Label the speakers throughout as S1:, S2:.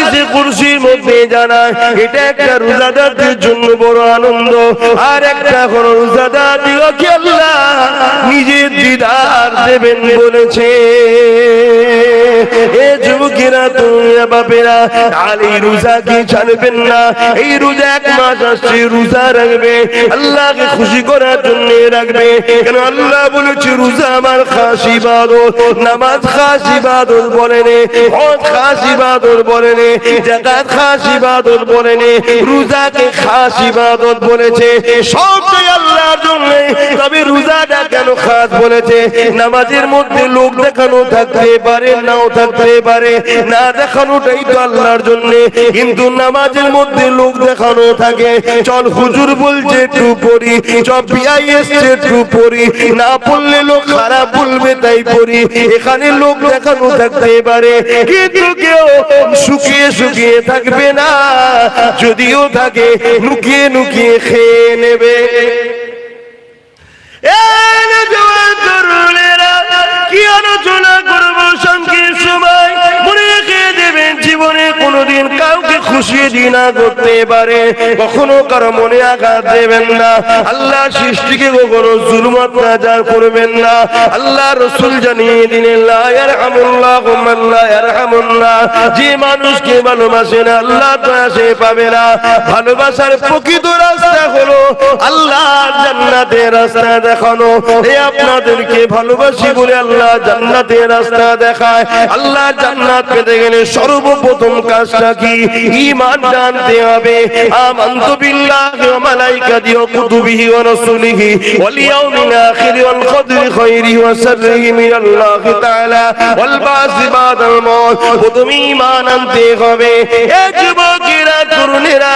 S1: হাদিসে কুরসির মধ্যে জানায় এটা একটা রোজাদারদের জন্য বড় আনন্দ। আর একটা হলো রোজাদারদিগকে আল্লাহ নিজের দিদার দেবেন বলেছে। এ যুবকেরা, তোমরা বাপেরা, আলী রোজাকে ছাড়বেন না। এই রোজা 1 মাস আসছে, রোজা রাখবে, আল্লাহকে খুশি করার জন্য রাখবে। কেন আল্লাহ বলেছে রোজা আমার খাস ইবাদত, নামাজ খাস ইবাদত বলেন, হজ খাস ইবাদত বলেন, যাকাত খাস ইবাদত বলেন, রোজাকে খাস ইবাদত বলেছে। সবটাই আল্লাহর জন্য। তবে রোজাটা কেন খাস বলেছে? নামাজের মধ্যে লোক দেখানো থাকতে পারে, নাও থাকতে পারে, না দেখানোটাই তো আল্লাহর জন্য। কিন্তু নামাজের মধ্যে লোক দেখানো থাকে, চল হুজুর বলছে একটু পড়ি, চল বিআই এসছে একটু পড়ি, না পড়লে লোক খারাপ বলবে তাই পড়ি, এখানে লোক দেখানো থাকতে পারে। কিন্তু কেউ শুকিয়ে শুকিয়ে থাকবে না, যদিও থাকে লুকিয়ে লুকিয়ে খেয়ে নেবে। কি আলোচনা করবো সংক্ষেপ সময়, মনে রেখে দেবেন জীবনে কোনোদিন কাউকে খুশি দিনা করতে পারে, কখনো কারো মনে আঘাত দেবেন না। আল্লাহ সৃষ্টিকে কখনো জুলুম অত্যাচার করবেন না। আল্লাহ রাসূল জানিয়ে দিলেন লা ইয়ারহামুল্লাহু মান লা ইয়ারহামুল্লাহ, যে মানুষকে ভালোবাসে না আল্লাহ দয়া সে পাবে না। ভালোবাসার প্রকৃত রাস্তা হলো আল্লাহর জান্নাতের রাস্তা দেখানো। এই আপনাদেরকে ভালোবাসি বলে আল্লাহ জান্নাতের রাস্তা দেখায়। আল্লাহ জান্নাত পেতে গেলে সর্বপ্রথম কাজটা কি? ঈমান জানতে হবে। আমানতু বিল্লাহি ওয়া মালাইকাতিহি ওয়া কুতুবিহি ওয়া রাসূলিহি ওয়াল ইয়াউমিল আখির ওয়াল কদরি খায়রিহি ওয়া শাররিহি মিনাল্লাহি তাআলা ওয়াল বাসি বাদাল মাউত। প্রথমে ঈমান আনতে হবে। এ যুবকেরা, তরুণেরা,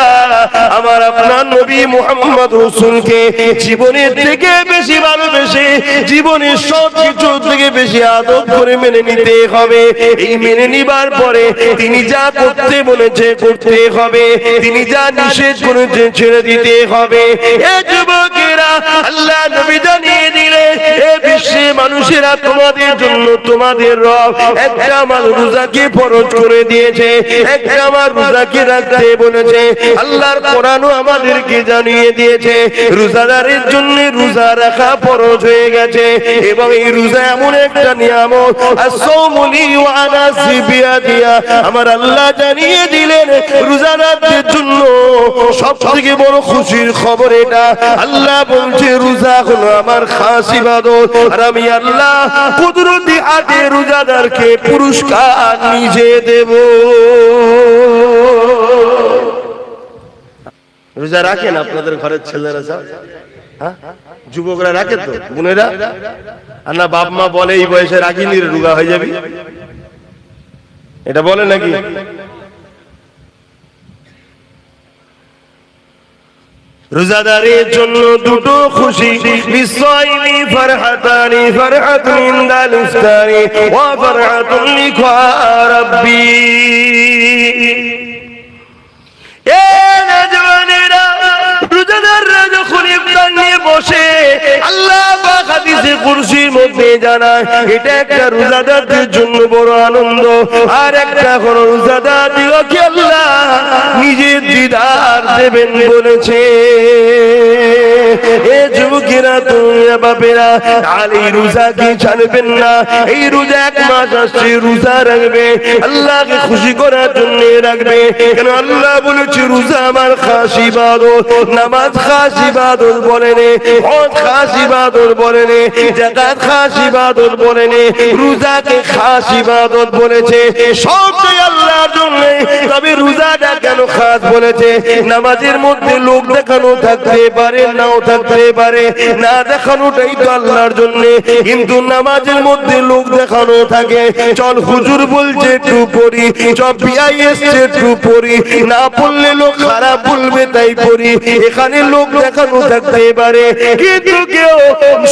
S1: আমার আপনার নবী মুহাম্মদ রাসূলকে জীবনের থেকে বেশি ভালোবেসে, জীবনের সব কিছু থেকে বেশি আদর করে মেনে নিতে হবে। এই মেনে নিবার পরে তিনি যা করতে বলেছে করতে হবে, তিনি যা নিষেধ করেছে ছেড়ে দিতে হবে। এ যুবকেরা, আল্লাহ নবী জানিয়ে দিলে এ বিশ্বে মানুষেরা তোমাদের জন্য তোমাদের রব একটা আমার রোজাকে ফরজ করে দিয়েছে, একটা আমার রোজাকে রাখতে বলেছে। আল্লাহর কোরআনও আমাদেরকে জানিয়ে দিয়েছে রোজাদারের জন্য রোজা রাখা ফরজ হয়ে গেছে। এবং এই রোজা এমন একটা নিয়ামত, as-sawmu li wa ana biya, আমার আল্লাহ জানিয়ে দিলেন রোজাদারদের জন্য সবথেকে বড় খুশির খবর এটা। আল্লাহ বলছে রোজা হলো আমার খাস ইবাদত, আর আমি আল্লাহ কুদরতি হাতে রোজাদারকে পুরস্কার নিজে দেব। রোজা রাখেন আপনাদের ঘরের ছেলেরা সব? হ্যাঁ, যুবকরা রাখে তো, বোনেরা? আর না বাপ মা বলে এই বয়সে রাখিনি রে, রোগা হয়ে যাবি, এটা বলে নাকি? রোজাদারের জন্য দুটো খুশি, লিসাইমি ফারহাতানি, ফারহাতুন ইনদাল ইফতারি ওয়া ফারহাতুন লিকা রাব্বি। এ নওজওয়ানেরা, রোজাদাররা যখন ইফতার নিয়ে বসে, আল্লাহ পাক হাদিসে কুরসির মধ্যে জানায় এটা একটা রোজাদারদের জন্য বড় আনন্দ। আর একটা হলো রোজাদারদিগকে আল্লাহ নিজের দিদার দেবেন বলেছে। এ যুবকেরা, তোমরা বাপেরা, আলী রোজাকে ছাড়বেন না। এই রোজা 1 মাস আসছে, রোজা রাখবে, আল্লাহকে খুশি করার জন্য রাখবে। কেন আল্লাহ বলেছে রোজা আমার খাস ইবাদত, নামাজ খাস ইবাদত বলেন, হজ খাস ইবাদত বলেন, যাকাত খাস ইবাদত বলেন, রোজাকে খাস ইবাদত বলেছে। সবটাই আল্লাহর জন্য। তবে রোজাটা কেন খাস বলেছে? নামাজের মধ্যে লোক দেখানো থাকতে পারে, নাও থাকতে পারে, না দেখানোটাই তো আল্লাহর জন্য। কিন্তু নামাজের মধ্যে লোক দেখানো থাকে, চল হুজুর বলছে একটু পড়ি, চল বিআই এসছে একটু পড়ি, না পড়লে লোক খারাপ বলবে তাই পড়ি, এখানে লোক দেখানো থাকতে পারে। কিন্তু কেউ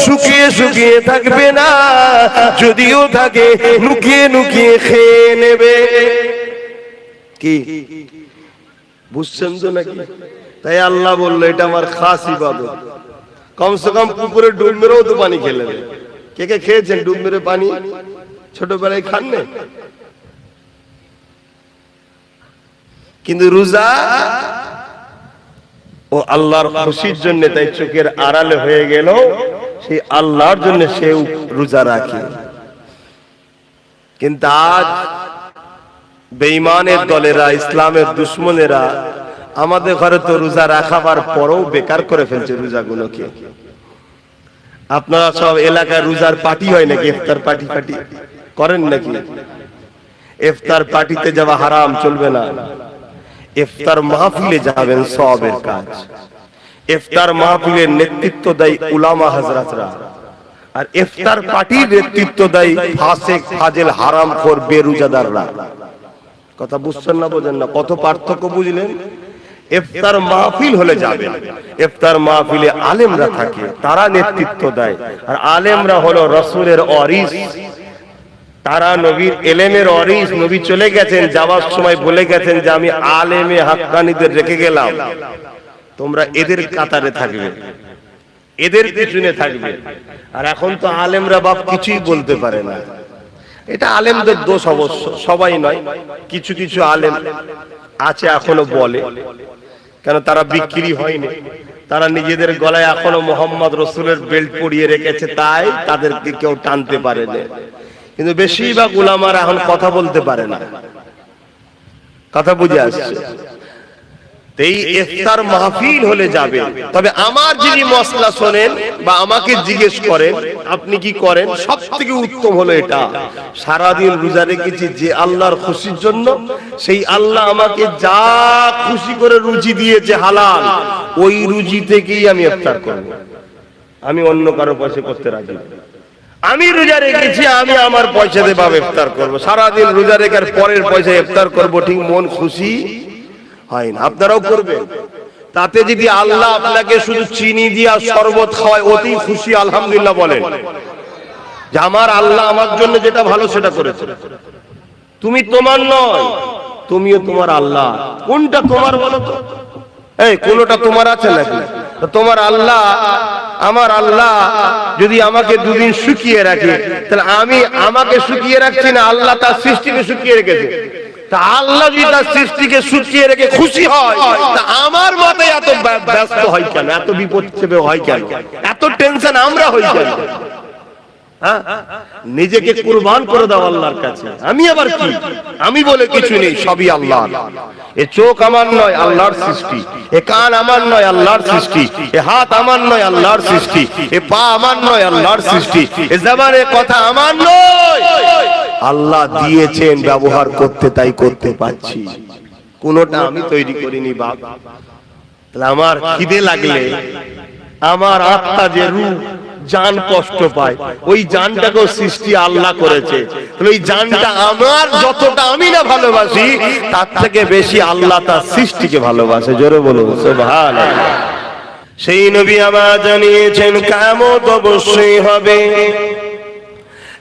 S1: শুকিয়ে শুকিয়ে থাকবে না, যদিও থাকে লুকিয়ে লুকিয়ে খেয়ে নেবে। কি বুঝছেন তো নাকি? তাই আল্লাহ বললো এটা আমার খাস ইবাদত। কমসে কম পুকুরে ডুব মেরেও তো পানি খেলেন। কে কে খেয়েছেন ডুব মেরে পানি? ছোটবেলায় খান না? কিন্তু রোজা ও আল্লাহর খুশির জন্য, তাই চোখের আড়ালে হয়ে গেল, সেই আল্লাহর জন্য সে রোজা রাখে। কিন্তু আজ বেঈমানের দলেরা, ইসলামের দুশমনেরা আমাদের ঘরে তো রোজা রাখাবার পরেও বেকার করে ফেলছে রোজাগুলোকে। আপনারা সব এলাকায় রোজার পার্টি হয় নাকি? ইফতার পার্টি করেন নাকি? ইফতার পার্টিতে যাওয়া হারাম, চলবে না। ইফতার মাহফিলে যাবেন, সওয়াবের কাজ। ইফতার মাহফিলের নেতৃত্ব দেয় উলামা হযরতরা, আর ইফতার পার্টির নেতৃত্ব দেয় ফাসিক, ফাজিল, হারামখোর, বেরোজাদাররা। কথা বুঝছেন না? বোঝেন না? কত পার্থক্য বুঝলেন? ইফতার মাহফিল হলে যাবেন, ইফতার মাহফিলে আলেমরা থাকে, তারা নেতৃত্ব দেয়। আর আলেমরা হলো রাসূলের ওয়ারিস, তারা নবীর ইলমের ওয়ারিস। নবী চলে গেছেন, যাওয়ার সময় বলে গেছেন যে আমি আলেমে হাক্কানীদের রেখে গেলাম, তোমরা এদের কাতারে থাকবে, এদের পিছনে থাকবে। আর এখন তো আলেমরা বাপ কিছুই বলতে পারে না। এটা আলেমদের দোষ অবশ্য, সবাই নয়, কিছু কিছু আলেম আছে এখনো বলে, কেন তারা বিক্রি হয়নি, তারা নিজেদের গলায় এখনো মোহাম্মদ রসুলের বেল্ট পরিয়ে রেখেছে, তাই তাদেরকে কেউ টানতে পারে না। কিন্তু বেশিরভাগ উলামারা এখন কথা বলতে পারে না। কথা বুঝে আসছে? এই ইফতার মাহফিল হলে যাবে। তবে আমার যিনি মসলা শোনেন বা আমাকে জিজ্ঞেস করেন আপনি কি করেন, সবথেকে উত্তম হলো এটা, সারাদিন রোজা রেখেছি যে আল্লাহর খুশির জন্য, সেই আল্লাহ আমাকে যা খুশি করে রুজি দিয়েছে হালাল, ওই রুজি থেকেই আমি ইফতার করব। আমি অন্য কারো পয়সা করতে রাজি না। আমি রোজা রেখেছি, আমি আমার পয়সা দিয়ে ভাবে ইফতার করব। সারাদিন রোজা রেখার পরের পয়সা ইফতার করব, ঠিক মন খুশি হয় না। আপনারাও করবেন। তাতে যদি আল্লাহ আপনাকে শুধু চিনি দিয়া শরবত খাওয়ায়, অতি খুশি আলহামদুলিল্লাহ বলেন যে আমার আল্লাহ আমার জন্য যেটা ভালো সেটা করেছে। তুমি তোমার নয়, তুমিও তোমার আল্লাহ। কোনটা তোমার বলো তো? এই কোনটা তোমার আছে নাকি? তোমার আল্লাহ, আমার আল্লাহ যদি আমাকে দুদিন শুকিয়ে রাখে, তাহলে আমি আমাকে শুকিয়ে রাখছি না, আল্লাহ তার সৃষ্টিকে শুকিয়ে রেখেছে। তা আল্লাহ যদি তার সৃষ্টিকে শুকিয়ে রেখে খুশি হয়, তা আমার মাথায় এত ব্যস্ত হয় কেন, এত বিপদ চেপে হয় কেন, এত টেনশন আমরা হই কেন? নিজেকে কুরবান করে দাও আল্লাহর কাছে। আমি আবার কি, আমি বলে কিছু নেই, সবই আল্লাহ। এ চোখ আমার নয়, আল্লাহর সৃষ্টি। এ কান আমার নয়, আল্লাহর সৃষ্টি। এ হাত আমার নয়, আল্লাহর সৃষ্টি। এ পা আমার নয়, আল্লাহর সৃষ্টি। এ জবানের কথা আমার নয়, আল্লাহ দিয়েছেন, ব্যবহার করতে তাই করতে পারছি। কোনটা আমি তৈরি করিনি বাপ। তাহলে আমার খিদে লাগলে আমার আত্মা যে রূপ জান কষ্ট পায়, ওই জানটাকেও সৃষ্টি আল্লাহ করেছে। ওই জানটা আমার যতটা আমি না ভালোবাসি, তার থেকে বেশি আল্লাহ তার সৃষ্টিকে ভালোবাসে। জোরে বলুন সুবহানাল্লাহ। সেই নবী আমার জানিয়েছেন কিয়ামত অবশ্যই হবে।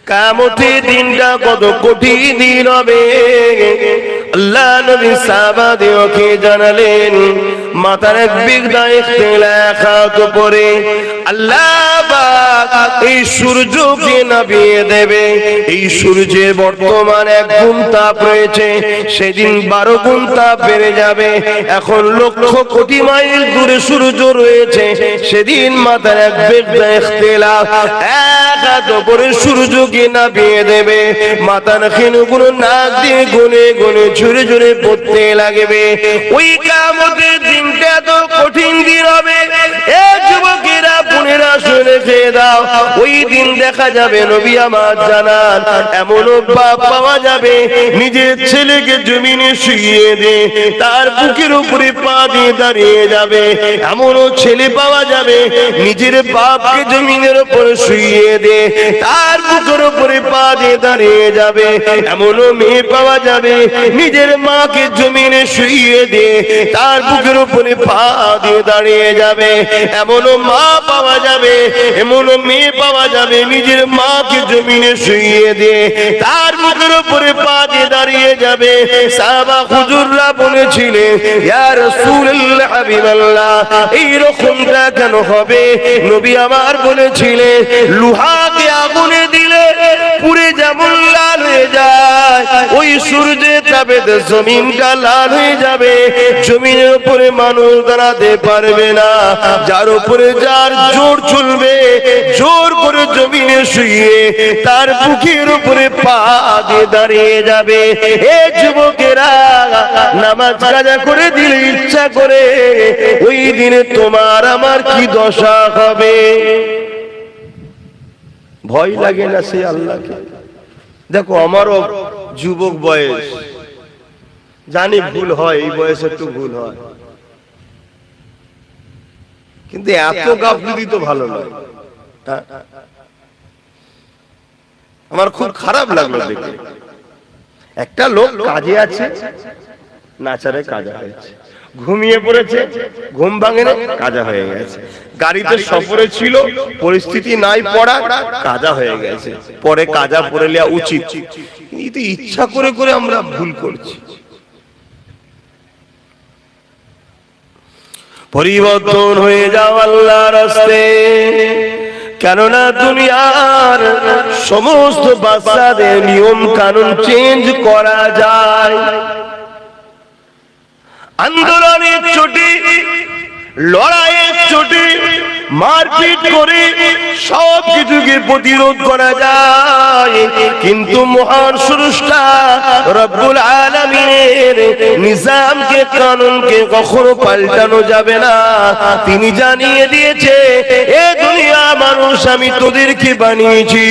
S1: কিয়ামতের দিনটা কত কঠিন দিন হবে। আল্লাহ নবী সাহাবাদেরকে জানালেন, মাথার এক বিগদা ইখতিলাফাত পরে আল্লাহ পাক এই সূর্যকে নামিয়ে দেবে। এই সূর্যের বর্তমান এক গুণ তাপ রয়েছে, সেদিন 12 গুণ তাপ বেড়ে যাবে। এখন লক্ষ কোটি মাইল দূরে সূর্য রয়েছে, সেদিন মাথার এক বিগদা ইখতিলাফ এক হাত করে সূর্যকে নামিয়ে দেবে। মাথার খিনুগুলো নাক দিয়ে গুনে গুনে ঝুরে ঝুরে পড়তে লাগবে। ওই কিয়ামতের দিনটা তো কঠিন দিন হবে। এ যুবকেরা বোনেরা শুনে খেয়ে দাও, ওই দিন দেখা যাবে নবী আমার জানান এমন বাপ পাওয়া যাবে নিজের ছেলেকে জমিনে শুইয়ে দে, তার বুকের উপরে পা দিয়ে দাঁড়িয়ে যাবে। এমনও ছেলে পাওয়া যাবে নিজের বাপকে জমিনের উপর শুইয়ে দে, তার বুকের উপরে পা দিয়ে দাঁড়িয়ে যাবে। এমনও মেয়ে পাওয়া যাবে নিজের মাকে জমিনে শুইয়ে দে, তার বুকের উপরে পা দিয়ে দাঁড়িয়ে যাবে। এমনও মা পাওয়া যাবে, এমনও মেয়ে পাওয়া যাবে নিজের মাকে জমিনে শুইয়ে দে, তার বুকের উপরে পা দিয়ে দাঁড়িয়ে যাবে। সাহাবা হুজুররা বলেছিলেন, ইয়া রাসূলুল্লাহ হাবিবাল্লাহ, এই রকমটা কেন হবে? নবী আমার বলেছিলেন, লোহাকে আগুনে দিলে পুড়ে যেমন লাল হয়ে যায়, ওই সূর্যের যাবে তো জমিনটা লাল হয়ে যাবে, জমিনের উপরে মানুষ দাঁড়াতে পারবে না। যার উপরে যার জোর চলবে, জোর করে জমিনে শুয়ে তার বুকের উপরে পা দিয়ে দাঁড়িয়ে যাবে। এ যুবকেরা, নামাজ কাজা করে দিলে ইচ্ছা করে ওই দিনে তোমার আমার কি দশা হবে? ভয় লাগে না সে আল্লাহকে? দেখো আমারও যুবক বয়স, জানি ভুল হয়, এই বয়সে একটু ভুল হয়, কিন্তু এত গাফিলতি তো ভালো নয়। আমার খুব খারাপ লাগলো দেখে। একটা লোক কাজে আছে, নাচারে কাজা হয়েছে, ঘুমিয়ে পড়েছে, ঘুম ভাঙে না, কাজা হয়ে গেছে। গাড়িতে সফরে ছিল, পরিস্থিতি নাই পড়া, কাজা হয়ে গেছে। পরে কাজা পড়ে নেওয়া উচিত, কিন্তু ইচ্ছা করে করে আমরা ভুল করছি। পরিবর্তন হয়ে যাও আল্লাহর রাস্তে, কেননা দুনিয়ার সমস্ত বাচ্চাদের নিয়ম কানুন চেঞ্জ করা যায়। আন্দোলনের চোটে, লড়াইয়ের চোটে, মারপিট করে সব কিছুকে প্রতিরোধ করা যায়, কিন্তু মহান স্রষ্টা রব্বুল আলামিনের নিজামকে, কানুনকে কখনো পাল্টানো যাবে না। তিনি জানিয়ে দিয়েছে, এ দুনিয়া মানুষ, আমি তোদেরকে বানিয়েছি,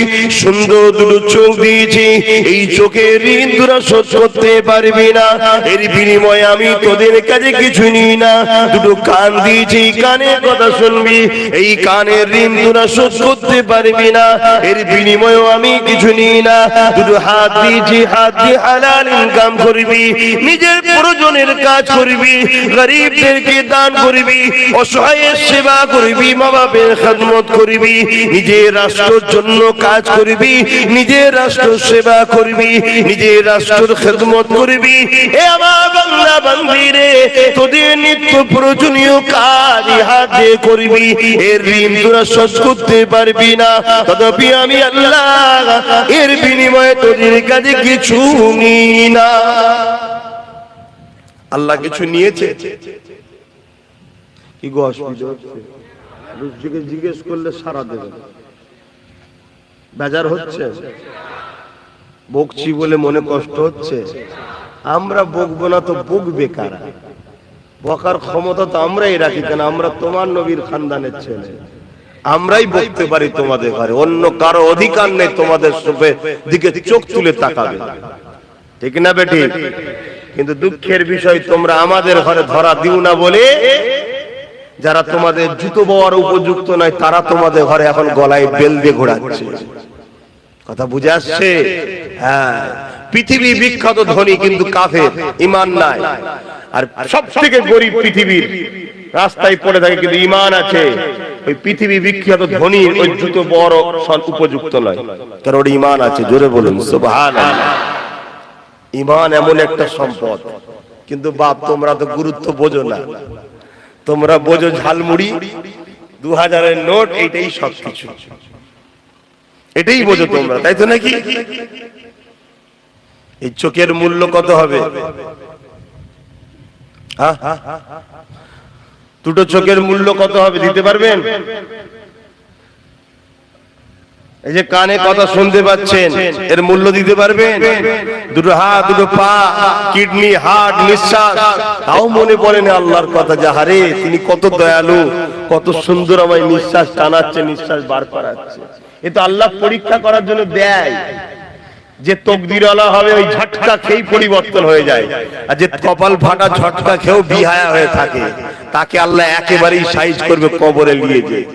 S1: সুন্দর দুটো চোখ দিয়েছি, এই চোখের ঋণ তোরা শোধ করতে পারবি না, এর বিনিময়ে আমি তোদের কাছে কিছু নিই না। দুটো কান দিয়েছি, কানের কথা শুনবি, এই কানের ঋণ তোরা শোধ করতে পারবি না, এর বিনিময়ে আমি কিছু নিই না। দুটো হাত দিয়েছি, হাত দিয়ে হালাল ইনকাম করবি, নিজের প্রয়োজনের কাজ করবি, গরিবদেরকে দান করবি, অসহায়ের সেবা করবি, মা বাবার খেদমত করবি, নিজের রাষ্ট্রের জন্য কাজ করবি, নিজের রাষ্ট্র সেবা করবি, নিজের রাষ্ট্রের খেদমত করবি। এ আমার বাংলা বান্দিরে, তোদের নিত্য প্রয়োজনীয় কাজ হাত দিয়ে করবি, এর ঋণ তোরা শোধ করতে পারবি না, তথাপি আমি আল্লাহ এর বিনিময়ে তোদের কাছে কিছু নিই না। আল্লাহ কিছু নিয়েছে কি গো? অসুবিধা হচ্ছে? জিজ্ঞেস করলে সারা দেবে, বেজার হচ্ছে, বকছি বলে মনে কষ্ট হচ্ছে। আমরা বকবো না তো বকবে কারা? বকার ক্ষমতা তো আমরাই রাখি, কেন? আমরা তোমার নবীর খানদানের ছেলে, আমরাই বকতে পারি তোমাদের ঘরে, অন্য কারো অধিকার নেই তোমাদের দিকে চোখ তুলে তাকাবে, ঠিক না বেটি? কিন্তু দুঃখের বিষয়, তোমরা আমাদের ঘরে ধরা দিও না বলে যারা তোমাদের জুতো বওয়ার উপযুক্ত নয়, তারা তোমাদের ঘরে এখন গলায় বেল দিয়ে ঘোরাচ্ছে। কথা বুঝে আসছে? হ্যাঁ, পৃথিবী বিখ্যাত ধনী কিন্তু কাফের, ঈমান নাই। আর সব থেকে গরিব পৃথিবীর রাস্তায় পড়ে থাকে, কিন্তু ঈমান আছে। ওই পৃথিবী বিখ্যাত ধনী ওই জুতো বড় উপযুক্ত নয়, কারণ ওর ঈমান আছে। জোরে বলুন সুবহানাল্লাহ। ঈমান এমন একটা সম্পদ, কিন্তু বাপ তোমরা তো গুরুত্ব বোঝো না। তোমরা বোঝো ঝালমুড়ি, 2000-এর নোট, এইটাই সবকিছু, এটাই বোঝো তোমরা, তাই তো নাকি? এই চোখের মূল্য কত হবে? দুটো চোখের মূল্য কত হবে দিতে পারবেন? এই যে কানে কথা শুনতে পাচ্ছেন, এর মূল্য দিতে পারবেন? দুটো হাত, দুটো পা, কিডনি, হার্ট, নিঃশ্বাস, তাও মনে পড়ে না আল্লাহর কথা। যাহারে তিনি কত দয়ালু, কত সুন্দর আমায় নিঃশ্বাস টানাচ্ছে, নিঃশ্বাস বার করাচ্ছে। এ তো আল্লাহ পরীক্ষা করার জন্য দেয়। যে তকদিরওয়ালা হবে ওই ঝটকা খেয়ে পরিবর্তন হয়ে যায়, আর যে কপাল ফাটা ঝটকা খেয়েও বিহায়া হয়ে থাকে, তাকে আল্লাহ একেবারেই সাইজ করবে, কবরে নিয়ে যায়।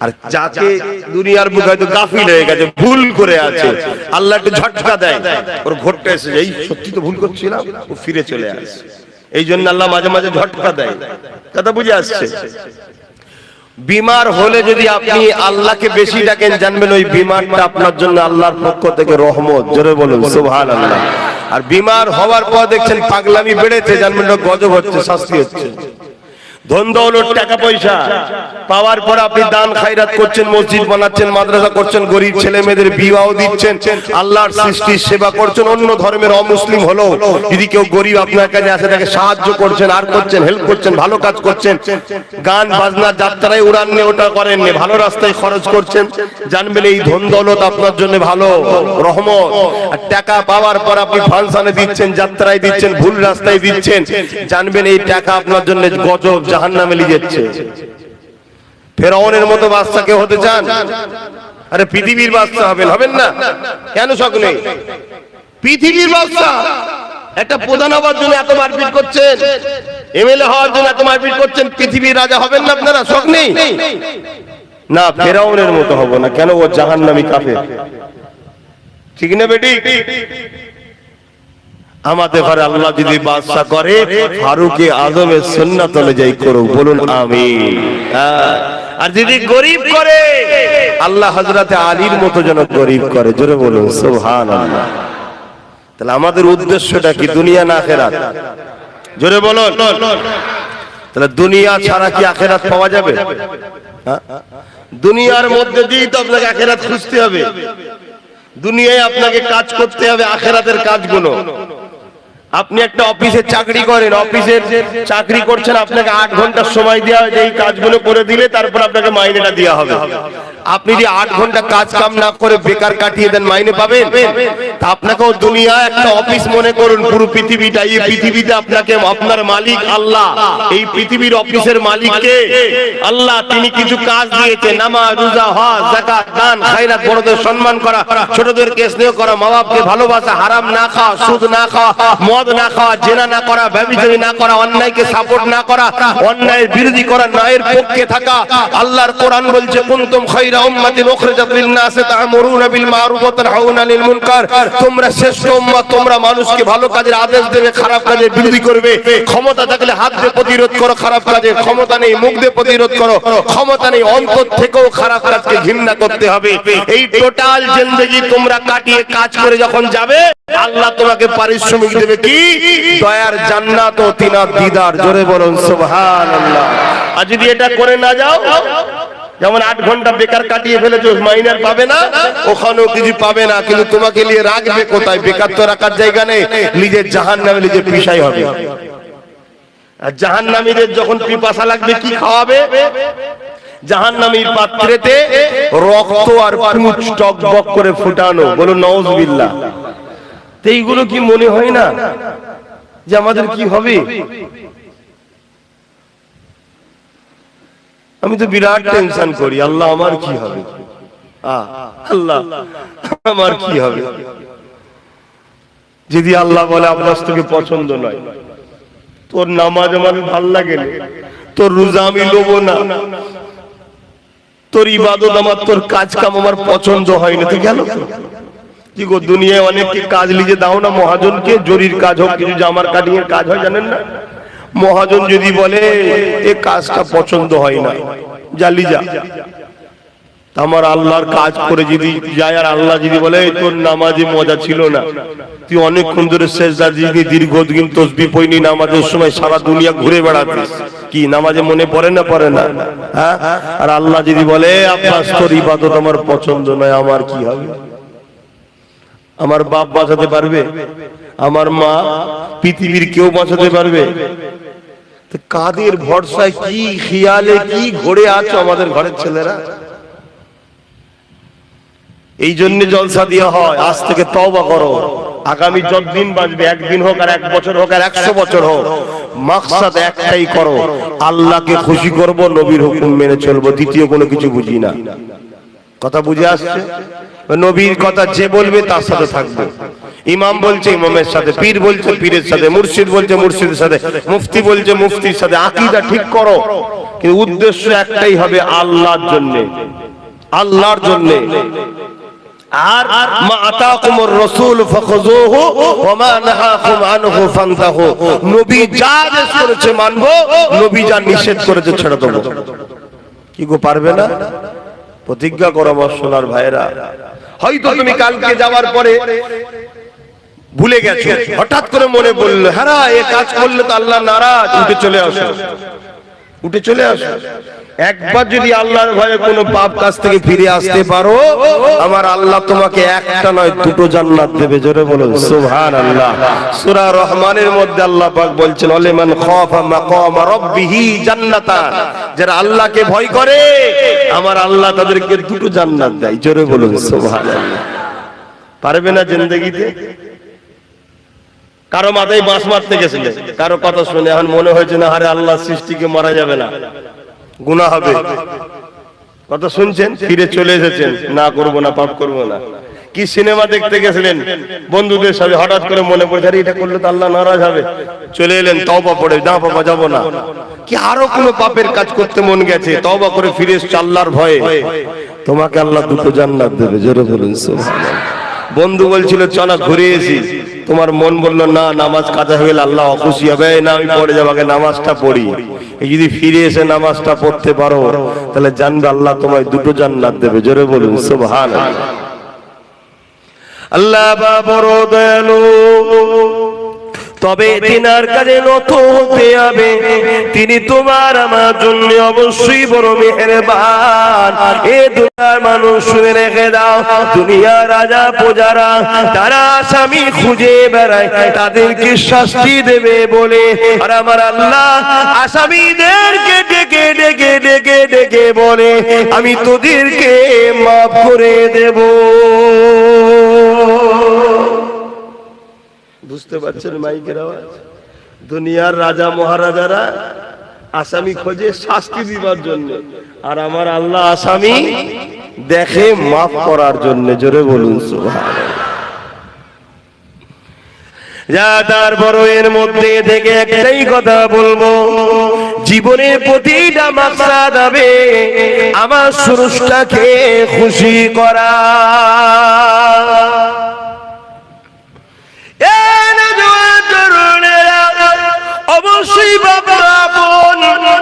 S1: আর যাকে দুনিয়ার বুকে হয়তো গাফিল হয়ে গেছে, ভুল করে আছে, আল্লাহ একটু ঝটকা দেয়, ওর ঘটটা এসে এই সত্যি তো ভুল করছিলাম, ও ফিরে চলে আসে। এই জন্য আল্লাহ মাঝে মাঝে ঝটকা দেয়। কথা বুঝে আসছে? বিমার হলে যদি আপনি আল্লাহকে বেশি ডাকেন, জানবেন ওই বিমারটা আপনার জন্য আল্লাহর পক্ষ থেকে রহমত। জোরে বলুন সুবহানাল্লাহ। আর বিমার হওয়ার পর দেখছেন পাগলামি বেড়েছে, জানবেন গজব হচ্ছে, শাস্তি হচ্ছে। ধন দৌলত টাকা পয়সা পাওয়ার পর আপনি দান খায়রাত করছেন, মসজিদ বানাচ্ছেন, মাদ্রাসা করছেন, গরিব ছেলে মেয়েদের বিবাহ দিচ্ছেন, আল্লাহর সৃষ্টির সেবা করছেন। অন্য ধর্মের অমুসলিম হলো যদি কেউ গরিব আপনার কাছে আসে তাকে সাহায্য করছেন, আর করছেন, হেল্প করছেন, ভালো কাজ করছেন। গান বাজনা যাত্রায় উড়ান নিয়ে ওটা করেন, ভালো রাস্তায় খরচ করছেন, জানবেন এই ধন দৌলত আপনার জন্য ভালো রহমত। আর টাকা পাওয়ার পর আপনি ফাংশনে দিচ্ছেন, যাত্রায় দিচ্ছেন, ভুল রাস্তায় দিচ্ছেন, জানবেন এই টাকা আপনার জন্য গজব, জাহান্নামে নিয়ে যাচ্ছে। ফেরাউনের মতো বাদশা কেউ হতে চান? আরে পৃথিবীর বাদশা হবেন না? কেন শখ নেই? পৃথিবীর বাদশা। একটা প্রধান হওয়ার জন্য এত মারপিট করছেন, এমএলএ হওয়ার জন্য এত মারপিট করছেন, পৃথিবীর রাজা হবেন না আপনারা? শখ নেই? না, ফেরাউনের মতো হব না। কেন? ও জাহান্নামী কাফের। ঠিক না বেটি? আমাদের ঘরে আল্লাহ যদি বাদশা করে, ফারুকে আজমের সুন্নাত অনুযায়ী করুক, বলুন আমিন। আর যদি গরিব করে, আল্লাহ হযরতে আলীর মতো যেন গরিব করে, জোরে বলুন সুবহানাল্লাহ। তাহলে আমাদের উদ্দেশ্যটা কি? দুনিয়া না আখিরাত? জোরে বলুন। তাহলে দুনিয়া ছাড়া কি আখিরাত পাওয়া যাবে? দুনিয়ার মধ্যে দিয়েই তো আপনাকে আখিরাত খুঁজতে হবে। দুনিয়ায় আপনাকে কাজ করতে হবে আখিরাতের কাজগুলো। আপনি একটা অফিসে চাকরি করেন, অফিসের চাকরি করছেন, আপনাকে 8 ঘন্টা সময় দেওয়া হয়, এই কাজগুলো করে দিলে তারপর আপনাকে মাইনেটা দেওয়া হবে। আপনি যে 8 ঘন্টা কাজ কাম না করে বেকার কাটিয়ে দেন, মাইনে পাবেন? তা আপনাকেও দুনিয়া একটা অফিস মনে করুন, পুরো পৃথিবীটা। এই পৃথিবীতে আপনাকে আপনার মালিক আল্লাহ। এই পৃথিবীর অফিসের মালিক কে? আল্লাহ। তিনি কিছু কাজ দিয়েছেন, নামাজ, রোজা, হজ, যাকাত, দান, খায়রাত, বড়দের সম্মান করা, ছোটদেরকে স্নেহ করা, মা বাপকে ভালোবাসা, হারাম না খাওয়া, সুদ না খাওয়া, মদ না খাওয়া, জেনা না করা, ব্যভিচারী না করা, অন্যায়কে সাপোর্ট না করা, অন্যায়ের বিরোধী করা, ন্যায়ের পক্ষে থাকা। আল্লাহর কোরআন বলছে, কুনতুম খায়রা উম্মাতিন উখরিজাত লিন-নাস তা'মুরুনা বিল মা'রুফ ওয়া তানহাউনা আনিল মুনকার। তোমরা শ্রেষ্ঠ উম্মত, তোমরা মানুষকে ভালো কাজের আদেশ দেবে, খারাপ কাজের বিরোধী করবে। ক্ষমতা থাকলে হাত দিয়ে প্রতিরোধ করো খারাপ কাজে, ক্ষমতা নেই মুখ দিয়ে প্রতিরোধ করো, ক্ষমতা নেই অন্তর থেকেও খারাপ কাজকে ঘৃণা করতে হবে। এই টোটাল জিন্দেগি তোমরা কাটিয়ে কাজ করে যখন যাবে, আল্লাহ তোমাকে পারিশ্রমিক দেবে কি? দয়ার জান্নাত ও তিনার দিদার। জোরে বলুন সুবহানাল্লাহ। আর যদি এটা করে না যাও, যেমন 8 ঘন্টা বেকার কাটিয়ে ফেলেছো, মাইনার পাবে না, ওখানেও কিছু পাবে না, কিন্তু তোমাকে নিয়ে রাখবে কোথায়? বেকার তো রাখার জায়গা নেই, নিজের জাহান্নামে নিজে পিসাই হবে। আর জাহান্নামীদের যখন পিপাসা লাগবে কি খাওয়াবে? জাহান্নামীর পাত্রেতে রক্ত আর পুঁজ টকবক করে ফুটানো। বলুন নাউযুবিল্লাহ। তো এইগুলো কি মনে হয় না যে আমাদের কি হবে? আমি তো বিরাট টেনশন করি, আল্লাহ আমার কি হবে, আল্লাহ আমার কি হবে। যদি আল্লাহ বলে আপনার তোকে পছন্দ নয়, তোর নামাজ আমার ভাল লাগে না, তোর রোজা আমি লব না, তোর ইবাদত আমার, তোর কাজ কাম আমার পছন্দ হয় না, তো গেল কি গো? দুনিয়ায় অনেককে কাজ লিজে দাও না মহাজনকে, জরির কাজ হোক, কিছু জামার কাটিং এর কাজ হয়, জানেন না? মহাজন যদি বলে এই কাজটা পছন্দ হয় না, জালি যা। আমার আল্লাহর কাজ করে যদি যায়, আর আল্লাহ যদি বলে তোর নামাজে মজা ছিল না, তুই অনেকক্ষণ ধরে সেজদা দিয়ে দীর্ঘদিন তাসবিহ পড়নি, নামাজের সময় সারা দুনিয়া ঘুরে বেড়াতিস, কি নামাজে মনে পড়ে না? পড়ে না, হ্যাঁ? আর আল্লাহ যদি বলে আব্বাস তোর ইবাদত আমার পছন্দ নয়, আমার কি হবে? আমার বাপ বাঁচাতে পারবে? আমার মা, পৃথিবীর কেউ বাঁচাতে পারবে? কাদের ভরসায়, কি খেয়ালে কি ঘোরে আছো আমাদের ঘরের ছেলেরা? এই জন্য জলসা দেওয়া হয়, আজ থেকে তওবা করো। আগামী যতদিন বাঁচবে, 1 দিন হোক আর 1 বছর হোক আর 100 বছর হোক, মাকসাদ একটাই করো, আল্লাহকে খুশি করব, নবীর হুকুম মেনে চলবো, দ্বিতীয় কোনো কিছু বুঝি না। কথা বুঝে আসছে? নবীর কথা যে বলবে তার সাথে থাকবে। ইমাম বলছে ইমামের সাথে, পীর বলছে পীরের সাথে, মুর্শিদ বলছে মুর্শিদের সাথে, মুফতি বলছে মুফতির সাথে। আকীদা ঠিক করো, কিন্তু উদ্দেশ্য একটাই হবে আল্লাহর জন্য, আল্লাহর জন্য। আর মা আতাকুমুর রাসূল ফাখুযুহু ওয়া মা নাহাকুম আনহু ফান্তাহু। নবী যা আদেশ করেছে মানবো, নবী যা নিষেধ করেছে ছেড়ে দেব। কি গো পারবে না? প্রতিজ্ঞা করো আমার সোনার ভাইরা। হয়তো তুমি কালকে যাওয়ার পরে ভুলে গেছো, হঠাৎ করে মনে পড়লো, হ্যাঁ এই কাজ করলে তো আল্লাহ নারাজ, উঠে চলে আসো। উঠে চলে আসো। একবার যদি আল্লাহর ভয়ে কোনো পাপ কাজ থেকে ফিরে আসতে পারো, আমার আল্লাহ তোমাকে একটা নয় দুটো জান্নাত দেবে। জোরে বলুন সুবহানাল্লাহ। সূরা রহমানের মধ্যে আল্লাহ পাক বলছেন, ওয়ালিমান খাফা মাকাম রাব্বিহি জান্নাতান, যারা আল্লাহকে ভয় করে আমার আল্লাহ তাদেরকে দুটো জান্নাত দেয়। জোরে বলুন সুবহানাল্লাহ। পারবে না জিন্দেগিতে? কারো মাথায় বাঁশ মারতে গেছিলে, কারো কথা শুনে এখন মনে হয়েছে না আরে আল্লাহ সৃষ্টিকে মারা যাবে না, গুনাহ হবে, কথা শুনছেন ফিরে চলে এসেছেন, না করব না, পাপ করব না। কি সিনেমা দেখতে গেছিলেন বন্ধুদের সাথে, হঠাৎ করে মনে পড়ে আরে এটা করলে তো আল্লাহ নারাজ হবে, চলে এলেন তওবা পড়ে, না বাবা যাবো না। কি আরো কোনো পাপের কাজ করতে মন গেছে, তওবা করে ফিরে এসেছো আল্লাহর ভয়ে, তোমাকে আল্লাহ দুটো জান্নাত দেবে। জোরে বলুন সুবহানাল্লাহ। বন্ধু বলছিল চলো ঘুরে এসি, তোমার মন বললো না নামাজ কাজা হয়ে গেলে আল্লাহ অখুশি হবে, না আমি পড়ে যাবো, আগে নামাজটা পড়ি। এই যদি ফিরে এসে নামাজটা পড়তে পারো তাহলে জানবে আল্লাহ তোমায় দুটো জান্নাত দেবে। জোরে বলুন সুবহানাল্লাহ। আল্লাহ বড় দয়ালু, তবে তিনার কাছে নত হতে হবে, তিনি তোমার আমার জন্য অবশ্যই বড় মেহেরবান। এ দুনিয়ার মানুষ শুনে রেখে দাও, দুনিয়ার রাজা প্রজারা তারা আসামি খুঁজে বেড়ায়, তাদেরকে শাস্তি দেবে বলে, আর আমার আল্লাহ আসামিদেরকে ডেকে ডেকে ডেকে ডেকে বলে আমি তোদেরকে মাফ করে দেব। বুঝতে পারছেন মাইকের আওয়াজ? দুনিয়ার রাজা মহারাজারা আসামি খোঁজে শাস্তি দিবার জন্য, আর আমার আল্লাহ আসামি দেখে মাফ করার জন্য। জোরে বলুন সুবহানাল্লাহ। যা তারপর এর মধ্যে থেকে একটাই কথা বলবো, জীবনের প্রতিটা মাকসাদ হবে আমার স্রষ্টাকে খুশি করা। অবশ্যই বাবা আপন,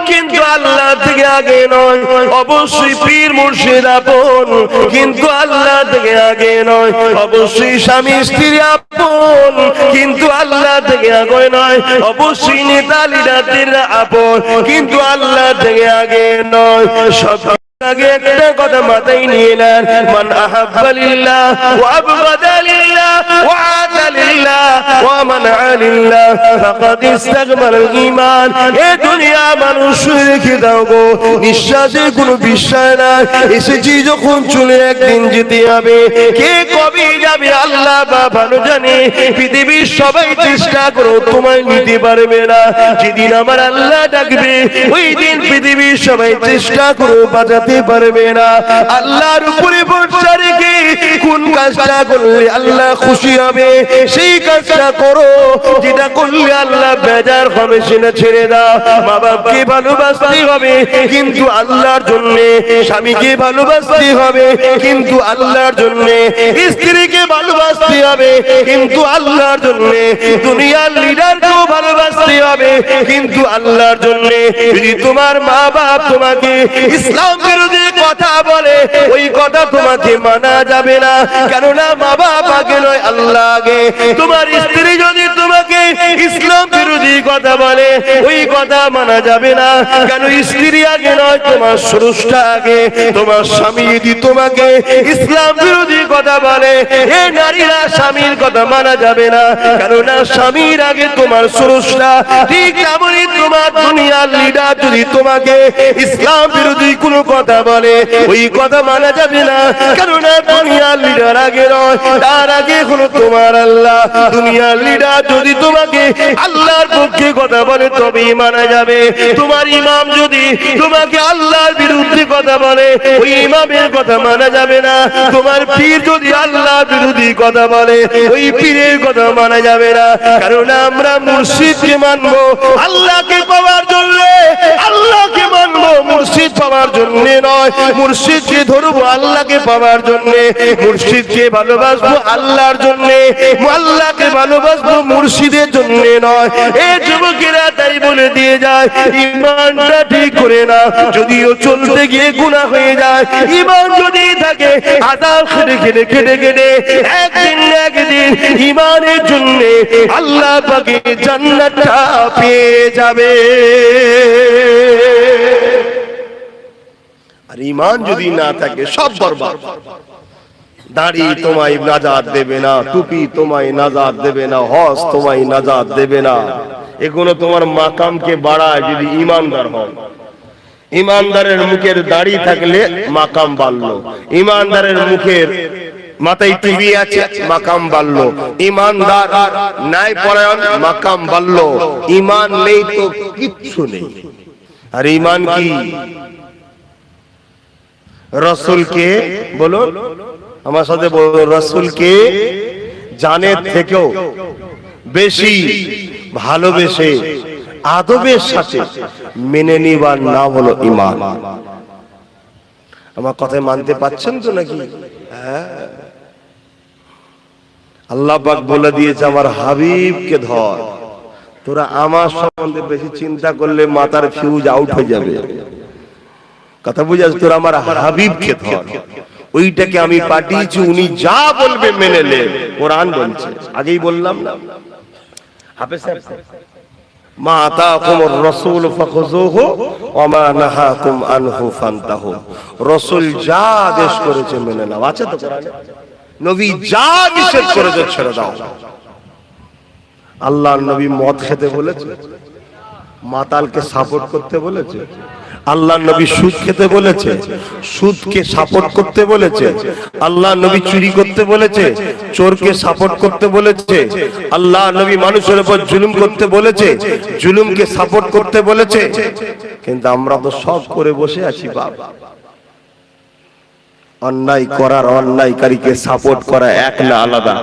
S1: কিন্তু আল্লাহ থেকে আগে নয়। অবশ্যই পীর মুর্শিদ আপন, কিন্তু আল্লাহ থেকে আগে নয়। অবশ্যই স্বামী স্ত্রী আপন, কিন্তু আল্লাহ থেকে আগে নয়। অবশ্যই নেতা লিডাররা আপন, কিন্তু আল্লাহ থেকে আগে নয়। সব আগে একটা কথা মাথায় নিয়ে নেন, মান আহাব্বা লিল্লাহ ওয়া আবগাদা লিল্লাহ ওয়া আতা লিল্লাহ ওয়া মানআ লিল্লাহ ফাকাদ ইস্তাকমালাল ঈমান। এই দুনিয়া মানুষ রেখে দাও গো, নিঃশ্বাসে কোনো বিশ্বাস নাই, এসেছি যখন চলে একদিন যেতে হবে। কে কবে যাবে আল্লাহ বা ভালো জানে। পৃথিবীর সবাই চেষ্টা করো তোমায় নিতে পারবে না। যেদিন আমার আল্লাহ ডাকবে ওই দিন পৃথিবীর সবাই চেষ্টা করো বাঁচাতে পারবে না। আল্লাহর উপরে ভরসা রেখে কোন কাজটা করলে আল্লাহ খুশি হবে সেই কাজটা করো, যেটা করলে আল্লাহ বেজার হবে সেটা ছেড়ে দাও। মা বাপকে ভালোবাসতে হবে কিন্তু আল্লাহর জন্য, স্বামীকে ভালোবাসতে হবে কিন্তু আল্লাহর জন্য, স্ত্রীকে ভালোবাসতে হবে কিন্তু আল্লাহর জন্য, দুনিয়ার লিডারকেও ভালোবাসতে হবে কিন্তু আল্লাহর জন্য। যদি তোমার মা বাপ তোমাকে ইসলাম বিরোধী কথা বলে ওই কথা তোমাকে মানা যাবে না, কেননা মা বাপ আগে নয় আল্লাহ আগে। তোমার স্ত্রী যদি তোমাকে ইসলাম বিরোধী কথা বলে ওই কথা মানা যাবে না, কেন স্ত্রী আগে নয় তোমার স্রষ্টা আগে। তোমার স্বামী যদি তোমাকে ইসলাম বিরোধী কথা বলে এ নারীরা স্বামীর কথা মানা যাবে না, কেননা স্বামীর আগে তোমার স্রষ্টা। ঠিক তেমনই তোমার দুনিয়ার লিডার যদি তোমাকে ইসলাম বিরোধী কোনো কথা বলে ওই কথা মানা যাবে না, কেননা দুনিয়ার লিডার আগে নয়, তার আগে হলো তোমার আল্লাহ। দুনিয়ার লিডার যদি তোমাকে আল্লাহর পক্ষে কথা বলে তবেই মানা যাবে। তোমার ইমাম যদি তোমাকে আল্লাহর বিরুদ্ধে কথা বলে ওই ইমামের কথা মানা যাবে না। তোমার পীর যদি আল্লাহর বিরোধী কথা বলে ওই পীরের কথা মানা যাবে না, কারণ আমরা মুর্শিদকে মানবো আল্লাহকে পাওয়ার জন্য, আল্লাহকে মানবো মুর্শিদ পাওয়ার জন্য নয়। মুর্শিদকে ধরবো আল্লাহকে পাওয়ার জন্য, মুর্শিদকে ভালোবাসবো আল্লাহর জন্য, আল্লাহকে ভালোবাসবো মুর্শিদের জন্য নয়। এই যুবকেরা তাই বলে দিয়ে যায় ঈমানটা ঠিক করে না, যদিও চলতে গিয়ে গুনাহ হয়ে যায়। ঈমান যদি থাকে আযাব খেটে খেটে খেটে খেটে একদিন না একদিন ঈমানের জন্য আল্লাহ পাকের জান্নাতটা পেয়ে যাবে। আর ঈমান যদি না থাকে সব বরবাদ। দাড়ি তোমায় নাজাত দেবে না, টুপি তোমায় নাজাত দেবে না, হজ তোমায় নাজাত দেবে না। এগুলো তোমার মাকামকে বাড়ায় যদি ঈমানদার হও। ঈমানদারের মুখের দাড়ি থাকলে মাকাম বাড়লো, ঈমানদারের মুখের মাথায় টুপি আছে মাকাম বাড়লো, ঈমানদার নাই পরায়ণ মাকাম বাড়লো। ঈমান নেই তো কিচ্ছু নেই। আর ঈমান কি? রাসূলকে বলো, আমার সাথে বলো, রাসূলকে জানের থেকেও বেশি ভালোবেসে আদবের সাথে মেনে নিবার নাম হলো ঈমান। আমার কথায় মানতে পারছেন তো নাকি? হ্যাঁ, আল্লাহ পাক বলে দিয়েছে আমার হাবিবকে ধর। তোরা আমার সম্বন্ধে বেশি চিন্তা করলে মাথার ফিউজ আউট হয়ে যাবে। কথা বুঝাস? তোরা আমার হাবিবকে ধর, ওইটাকে আমি পাঠিয়েছি, উনি যা বলবে মেনে নে। কোরআন বলছে, আগেই বললাম না? হাফেজ সাহেব, মা আতাকুমুর রাসূল ফাখুযুহু ওয়া মা নাহাকুম আনহু ফান্তাহু। রাসূল যা আদেশ করেছে মেনে নাও, আছে তো কোরআনে? নবী যা নিষেধ করেছে ছেড়ে দাও। আল্লাহর নবী মদ খেতে বলেছে, মাতালকে সাপোর্ট করতে বলেছে। আল্লাহর নবী সুদ খেতে বলেছে, সুদকে সাপোর্ট করতে বলেছে। আল্লাহর নবী চুরি করতে বলেছে, চোরকে সাপোর্ট করতে বলেছে। আল্লাহর নবী মানুষের উপর জুলুম করতে বলেছে, জুলুমকে সাপোর্ট করতে বলেছে। কিন্তু আমরা তো সব করে বসে আছি বাবা। অন্যায় করার অন্যায়কারীকে সাপোর্ট করা এক না আলাদা?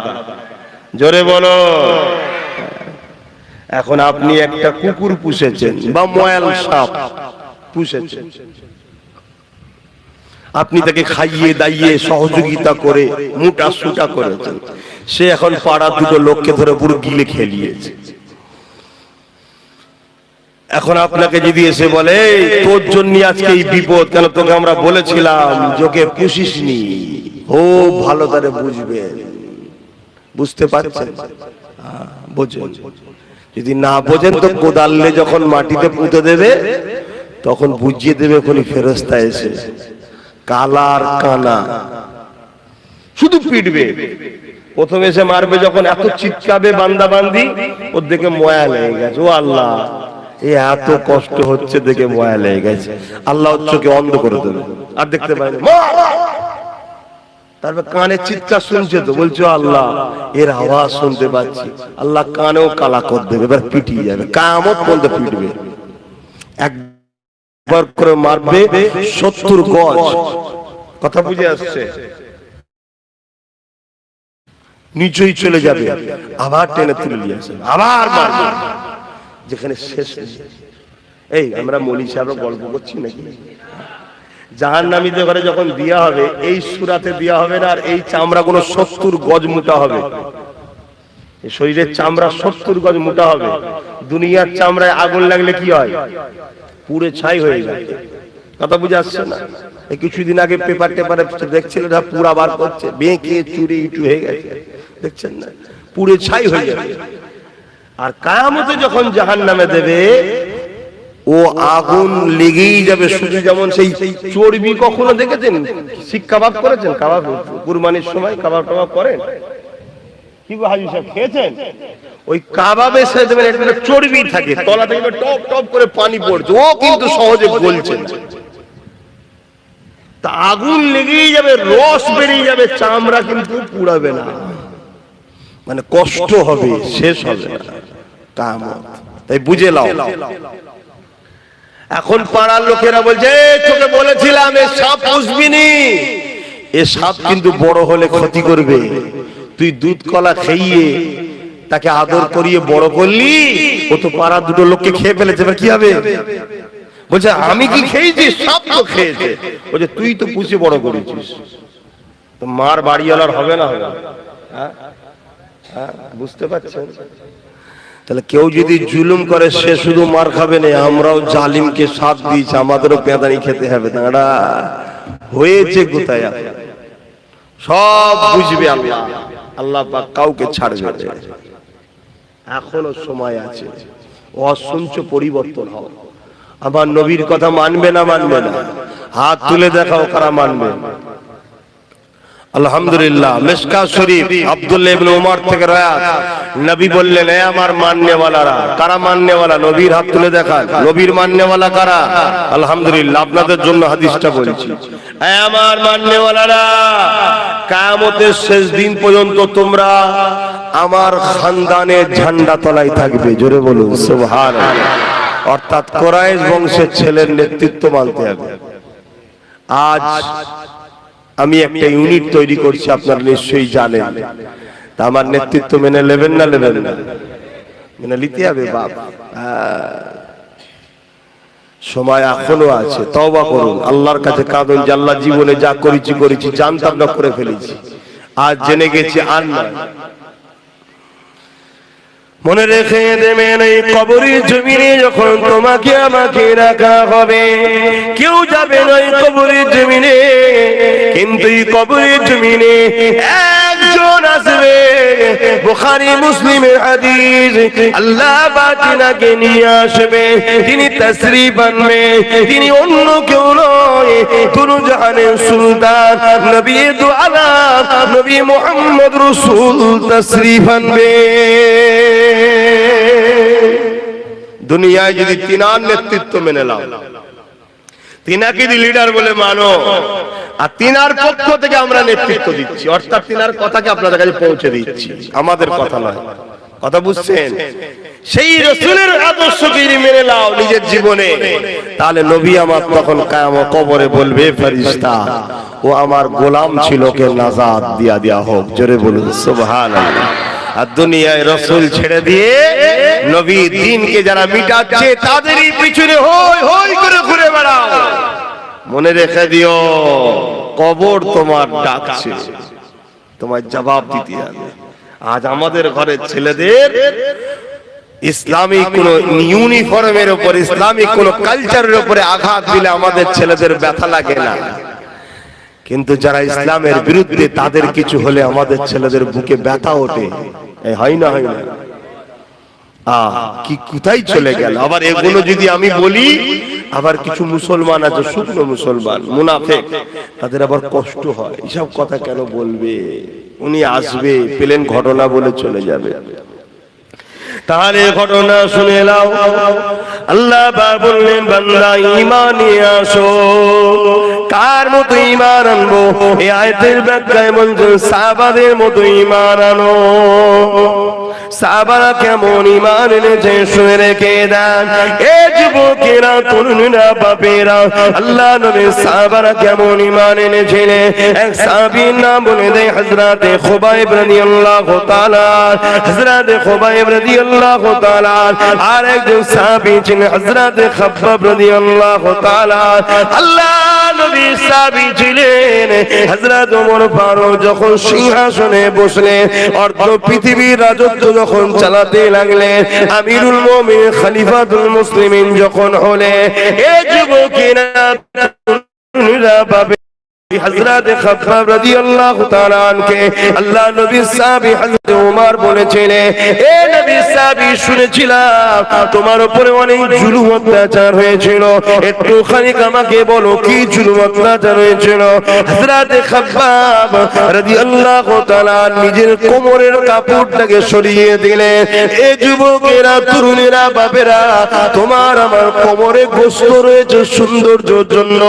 S1: জোরে বলো। এখন আপনি একটা কুকুর পুষেছেন বা ময়াল সাপ পুষেছেন, আপনি তাকে খাইয়ে দাইয়ে সহযোগিতা করে মোটা সুটা করেছেন। সে এখন পাড়া দুটো লোককে ধরে পুরো গিলে খেলিয়েছে। এখন আপনাকে যদি এসে বলে তোর জন্য আজকে এই বিপদ, কেন তোকে আমরা বলেছিলাম যোগে পুষিসনি, ও ভালো করে বুঝবে। বুঝতে পারছেন? বোঝেন। যদি না বোঝেন তো কোদালে যখন মাটিতে পুঁতে দেবে তখন বুঝিয়ে দেবে কোন ফেরেশতা এসে, কালার কানা শুধু পিটবে। প্রথমে এসে মারবে, যখন এত চিৎকাবে বান্দা বান্দি, ওর দেখে ময়া লেগে গেছে। ও আল্লাহ, এ এত কষ্ট হচ্ছে দেখে ময়া লেগে গেছে। আল্লাহ চোখে অন্ধ করে দেবে, আর দেখতে পায় না। তারপর কানে চিৎকার শুনছে তো, বলছো আল্লাহ এর আওয়াজ শুনতে পাচ্ছি। আল্লাহ কানেও কালা করে দেবে, এবার পিটিয়ে যাবে, কামত পর্যন্ত পিটবে। একবার করে মারবে 70 গজ। কথা বুঝে আসছে? নিচেই চলে যাবে, আবার টেনে তুলে নিয়ে আসবে, আবার মারবে, যেখানে শেষ নেই। এই আমরা মৌলী সাহেব গল্প করছি নাকি? জাহান্নামীদের ঘরে যখন দেয়া হবে, এই সূরাতে দেয়া হবে না, আর এই চামড়া গুলো 70 গজ মোটা হবে। এই শরীরের চামড়া 70 গজ মোটা হবে। দুনিয়ার চামড়ায় আগুন লাগলে কি হয়? পুড়ে ছাই হয়ে যায়। কথা বুঝে আসছে না? এই কিছুদিন আগে পেপার টেপারে দেখছিলেন, পুরা বার করছে, বেঁকে চুরে ইটু হয়ে গেছে, দেখছেন না? পুড়ে ছাই হয়ে যাবে। আর কিয়ামতে যখন জাহান্নামে দেবে, ও আগুন লেগেই যাবে। শুধু যেমন সেই চর্বি, কখনো দেখেছেন শিক কাবাব করেছেন? কাবাব কুরবানির সময় কাবাব টাবাব করেন কি গো হাজী সাহেব, খেয়েছেন? ওই কাবাবে সে দেবেন একটা চর্বি থাকে, তলা থেকে টপ টপ করে পানি পড়ছে, ও কিন্তু সহজে গলছে না। তা আগুন লেগেই যাবে, রস বেরিয়ে যাবে, চামড়া কিন্তু পুড়াবে না। মানে কষ্ট হবে, শেষ হবে না কিয়ামত। তাই বুঝে নাও। এখন পাড়ার লোকেরা বলছে, তোকে বলেছিলাম এ সাপ পুষবি নি, এ সাপ কিন্তু বড় হলে ক্ষতি করবে। তুই দুধ কলা খাইয়ে তাকে আদর করিয়ে বড় করলি, ও তো পাড়ার দুটো লোককে খেয়ে ফেলেছে, এবার কি হবে? বলছে আমি কি খেয়েছি? সাপ তো খেয়েছে। বলছে তুই তো পুষে বড় করেছিস, তো মার বাড়িওয়ালার হবে না? হবে? হ্যাঁ, বুঝতে পারছেন? তাহলে কেউ যদি জুলুম করে সে শুধু মার খাবে না, আমরাও জালিমকে সাথ দিয়েছি, আমাদেরও পেদানি খেতে হবে। তাঁরা হয়েছে কোথায়? সব বুঝবে আল্লাহ। আল্লাহ পাক কাউকে ছাড়বে না। এখনো সময় আছে, অসঞ্চ পরিবর্তন হও। আমার নবীর কথা মানবে না মানবে না? হাত তুলে দেখাও কারা মানবে। আলহামদুলিল্লাহ। মিশকাত শরীফ আব্দুল্লাহ ইবনে উমর থেকে রওয়ায়াত, নবী বললেন, এ আমার মাননেওয়ালারা, কারা মাননেওয়ালা? নবীর হাত তুলে দেখান। নবীর মাননেওয়ালা কারা? আলহামদুলিল্লাহ, আপনাদের জন্য হাদিসটা বলছি। এ আমার মাননেওয়ালারা, কিয়ামতের শেষ দিন পর্যন্ত তোমরা আমার খানদানের ঝান্ডা তলায় থাকবে। জোরে বলুন সুবহানাল্লাহ। অর্থাৎ কুরাইশ বংশের ছেলের নেতৃত্ব মানতে হবে। আজ আমি একটা ইউনিট তৈরি করছি, আপনারা নিশ্চয়ই জানেন। তা আমার নেতৃত্ব মেনে নেবেন না নেবেন না? মেনে নিতে হবে বাপ। সময় এখনো আছে, তওবা করুন, আল্লাহর কাছে কাঁদুন যে আল্লাহ জীবনে যা করেছি জানতাম না, করে ফেলেছি, আজ জেনে গেছি আর না। মনে রেখে দেবেন, এই কবরের জমিনে যখন তোমাকে আমাকে রাখা হবে, কেউ যাবে না এই কবরের জমিনে, কিন্তু এই কবরের জমিনে একজন আসবে। বুখারী মুসলিমের হাদিস, আল্লাহ বাতিনাকে নিয়ে আসবে, তিনি তাশরীফ আনবে, তিনি অন্য কেউ নয়, দুরু জাহানের সুলতান নবী দু আলাম নবী মুহাম্মদ রাসূল তাশরীফ আনবে। দুনিয়ায় যদি তিনার নেতৃত্ব মেনে নাও, তিনাকে যদি লিডার বলে মানো, আর তিনার পক্ষ থেকে আমরা নেতৃত্ব দিচ্ছি, অর্থাৎ তিনার কথাকে আপনাদের কাছে পৌঁছে দিচ্ছি, আমাদের কথা নয়। কথা বুঝছেন? সেই রাসূলের আদর্শকে যদি মেনে নাও নিজের জীবনে, তাহলে নবী আমার তখন কিয়ামত কবরে বলবে, ফেরেশতা ও আমার গোলাম ছিল, কে নাজাত দিয়া হোক। জোরে বলুন সুবহানাল্লাহ। আর দুনিয়ায় রাসূল ছেড়ে দিয়ে নবী দ্বীনকে যারা মিটাচ্ছে, তাদেরই পিছনে হই হই করে ঘুরে বেড়াও। মনে রেখে দিও, কবর তোমার ডাকছে, তোমার জবাব দিতে হবে। আজ আমাদের ঘরের ছেলেদের ইসলামিক কোন ইউনিফর্মের উপর, ইসলামিক কোন কালচারের উপরে আঘাত দিলে আমাদের ছেলেদের ব্যথা লাগে না, কিন্তু যারা ইসলামের বিরুদ্ধে, তাদের কিছু হলে আমাদের ছেলেদের বুকে ব্যথা ওঠে। হয় না? হয় না? কি কোথায় চলে গেল? আবার এগুলো যদি আমি বলি, আবার কিছু মুসলমান আছে, শুকনো মুসলমান, মুনাফিক, তাদের আবার কষ্ট হয়, এসব কথা কেন বলবে? উনি আসবে, পেলেন ঘটনা বলে চলে যাবে। তাহলে ঘটনা শুনে নাও। আল্লাহ বললেন, বান্দা ঈমান নিয়ে আসো। কার মতো ঈমান আনবো? এই আয়াতের ব্যাখ্যায় বলছেন, সাহাবাদের মতো ঈমান আনো। সাহাবারা কেমন ঈমান এনেছে শুনে রেখে দেন। এ যুবকেরা, তরুণেরা, বাপেরা, আল্লাহ নবীর সাহাবারা কেমন ঈমান এনেছিলেন, এক সাহাবীর নাম বলে দেয় হযরতে খুবাইব রাদিয়াল্লাহু তাআলা। হযরতে খুবাইব রাদিয়াল্লাহু তাআলা আর একজন সাহাবী ছিলেন হযরতে খাব্বাব রাদিয়াল্লাহু তাআলা। আল্লাহ নবী সাহাবী ছিলেন। হযরত ওমর ফারুক যখন সিংহাসনে বসলেন, অর্ধ পৃথিবীর রাজত্ব যখন চালাতে লাগলেন, আমিরুল মুমিনিন খলিফাতুল মুসলিমিন যখন হলেন, এই যুবকেরা পাবে হযরত খাব্বাব রাদিয়াল্লাহু তাআলা আনকে আল্লাহ নবী সাহাবী হযরত ওমর বলেছিলেন, এ নবী সাহাবী, শুনেছিলাম তোমার উপরে অনেক জুলুম অত্যাচার হয়েছিল, একটুখানি আমাকে বলো কি জুলুম অত্যাচার হয়েছিল? হযরত খাব্বাব রাদিয়াল্লাহু তাআলা নিজের কোমরের কাপড়টাকে সরিয়ে দিলেন। এ যুবকেরা, তরুণেরা, বাপেরা, তোমার আমার কোমরে গোশত রয়েছে সৌন্দর্যের জন্য।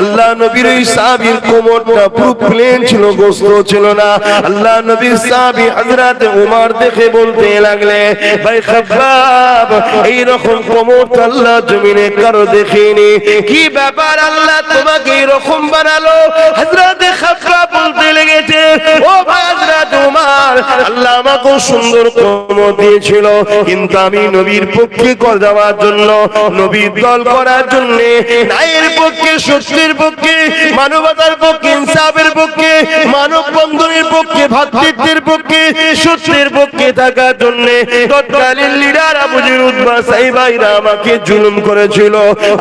S1: আল্লাহ নবীর এই সাহাবীর কোমরটা পুরো প্লেন ছিল, গোশত ছিল না। আল্লাহ নবী সাহাবী হযরত ওমর দেখে বলতে লাগলে, ভাই খাব্বাব, এই রকম কোমর আল্লাহ জমিনে কারো দেখিনি, কি ব্যাপার আল্লাহ তোমাকে এরকম বানালো? হযরত খাব্বাব বলতে লেগেছে, ও ভাই হযরত ওমর, আল্লাহ আমাকে সুন্দর কোমর দিয়েছিল, কিন্তু আমি নবীর পক্ষে কথা দেওয়ার জন্য, নবীর দল করার জন্য, ন্যায়ের পক্ষে, সত্যের পক্ষে, মানবতার পক্ষে, ইনসাফের পক্ষে, মানব বন্ধনের পক্ষে, ভ্রাতৃত্বের পক্ষে, সত্যের পক্ষে থাকার জন্য তৎকালীন লিডার আবু যর উতবা সাহিবাইরা আমাকে জুলুম করেছিল।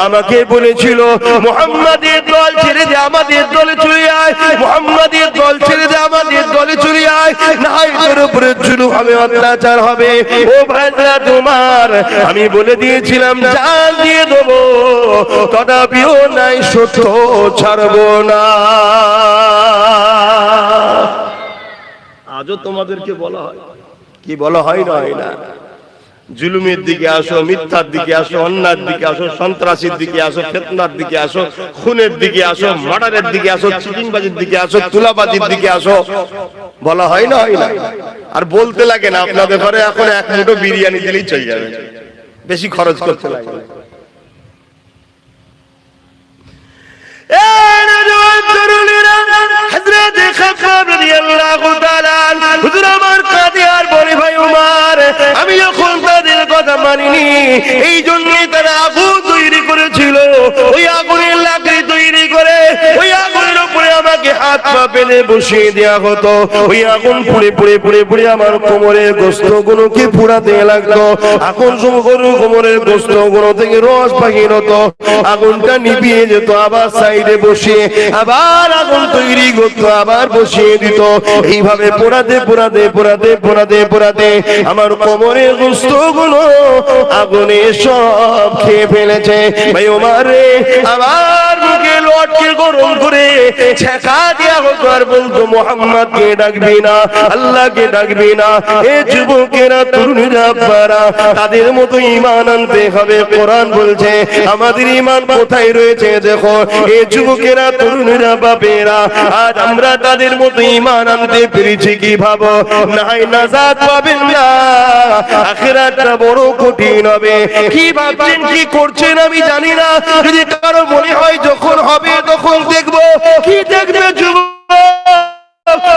S1: আমাকে বলেছিল, মুহাম্মাদের দল ছেড়ে দে, আমাদের দলে চলে আয়, মুহাম্মাদের দল ছেড়ে দে, আমাদের দলে চলে আয়, না ভাইদের উপরে জুলুম হবে, অত্যাচার হবে। ও ভাইরা তোমার আমি বলে দিয়েছিলাম জান দিয়ে দেবো, তথাপিও নাই সত্য ছাড়বো না। আজও তোমাদেরকে বলা হয়, কি বলা হয় না হয় না, জুলুমের দিকে আসো, মিথ্যার দিকে আসো, অন্যায়ের দিকে আসো, সন্ত্রাসীর দিকে আসো, ফিতনার দিকে আসো, খুনের দিকে আসো, মার্ডারের দিকে আসো, চিটিংবাজির দিকে আসো, তুলাবাজির দিকে আসো, বলা হয় না হয় না। আর বলতে লাগে না, আপনাদের ঘরে এখন এক মুঠো বিরিয়ানি দিলেই চলে যাবে, বেশি খরচ করতে লাগে না। আমি যখন তাদের কথা মানিনি, এই জন্যই তারা আগুন তৈরি করেছিল। ওই আগুনের লাকড়ি তৈরি করে ওই আগুনের উপরে আমাকে হাত পা বেঁধে বসিয়ে দেওয়া হতো। ওই আগুন পুড়ে পুড়ে পুড়ে পুড়ে আমার কোমরের গোস্ত গুলোকে পুড়াতে লাগতো। আগুন কোমরের গোস্ত গুলো থেকে রস বাহির হতো, আগুনটা নিভিয়ে যেত, আবার সাইডে বসিয়ে আবার আগুন তৈরি করতো, আবার বসিয়ে দিত। এইভাবে পোড়াতে পোড়াতে পোড়াতে পোড়াতে পোড়াতে আমার কোমরের গোস্ত গুলো আগুনে সব খেয়ে ফেলেছে। ভাই ওমর রে, আবার মুখে লটকে গরম করে ছেঁকা দেওয়া হতো, আর বলতো মুহাম্মদকে ডাকবি না, আল্লাহকে ডাকবি না। এ যুবকেরা, তরুণীরা, আব্বারা, তাদের মতো ঈমান আনতে হবে। কোরআন বলছে আমাদের ঈমান কোথায় রয়েছে দেখো। এ যুবকেরা, তরুণীরা, বাপেরা, আজ আমরা তাদের মতো ঈমান আনতে পেরেছি কি ভাবো? নাই নাজাত পাবেন না, আখিরাতটা বড় কঠিন হবে। কি ভাবছেন, কি করছেন আমি জানি না। যদি কারো মনে হয় যখন হবে তখন দেখবো, কি দেখবে যুবক?